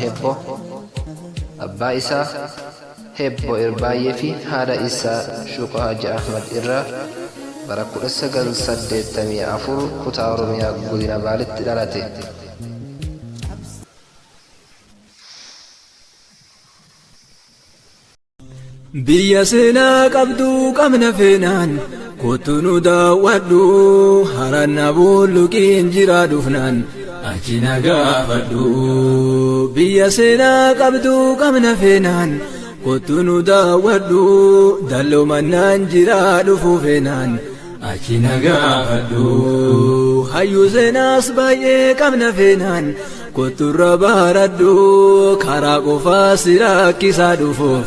Hebbo abbaa isaa Hebbo Irbaayee fi haadha isaa Shuuqaa Haji Ahmad irraa bara 1984 kutaa Oromiyaa godina Baaleetti dhalate. Biyya seenaa qabdu qabna feenaan kottu nu daawwadhu haranna bulluqiin jira dhufnaan achi na gaafadhu. Biyya seenaa qabdu qabna feenaan kottu nu daawwadhu dalloo mannaan jira dhufu feenaan achi na gaafadhu. Hayyuu seenaas baay'ee qabna feenaan kottu irra baradhu karaa qofaa si rakkisaa dhufuuf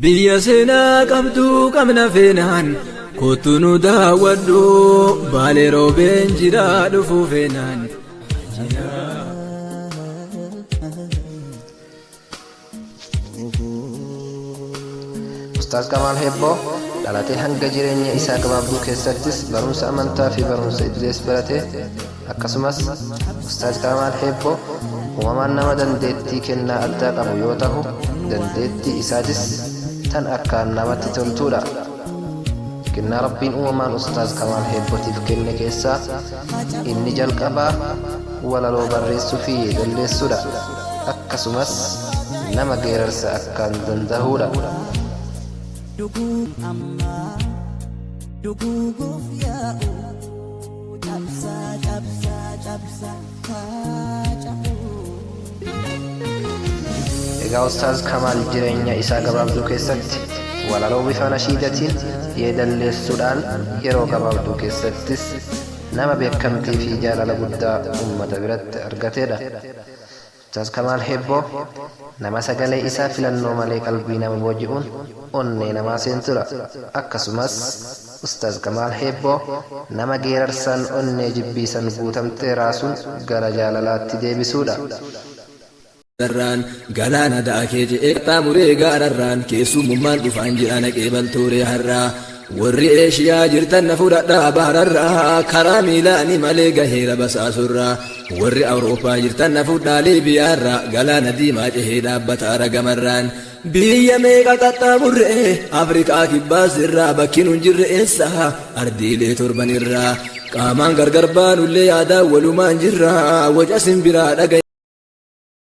biyya seenaa qabdu qabna feenaan kottu nu daawwadhu Baalee roobeen jira dhufu feenaan. Ustaaz Kamaal Hebboo dhalatee hanga jireenya isaa gabaabduu keessattis barumsa amantaa fi barumsa idilees barate. Akkasumas Ustaaz Kamaal Hebboo uumamaan nama dandeettii kennaa addaa qabu yoo ta'u, dandeettii isaatis tan akkaan namatti toltuudha. Kennaa Rabbiin uumamaan Ustaaz Kamaal Hebbootiif kenne keessaa inni jalqabaa walaloo barreessuu fi galmeessuudha. Akkasumas nama geerarsa akkaan danda'uudha. Egaa Ustaaz Kamaal jireenya isaa gabaabduu keessatti walaloo bifa nashiidatiin yeedalleessuudhaan yeroo gabaabduu keessattis nama beekamtii fi jaalala guddaa uummata biratti argateedha. Ustaaz Kamaal Hebboo nama sagalee isaa filannoo malee qalbii nama booji'uun onnee namaa seentudha. Akkasumas Ustaaz Kamaal Hebboo nama geerarsaan onnee jibbiisan guutamtee raasuun gara jaalalaatti deebisuudha. Darraan galaana daakee je'ee qaxxaamuree gaararraan keessummaan dhufaan jedha naqee baltooree har'aa. Warri Eeshiyaa jirtan na fudhadhaa bahararraa karaa miilaanii malee gaheera basaasurraa. Warri Awurooppaa jirtan na fudhaa Liibiyaarraa galaana diimaa cehee dhaabbataara gamarraan. Biyya meeqa qaxxaamurree Afrikaa kibbaas irraa bakki nun jirre eessa ardiilee torban irraa qaamaan gargar baanullee yaadaan walumaan jirra waca simbiraa dhagaye.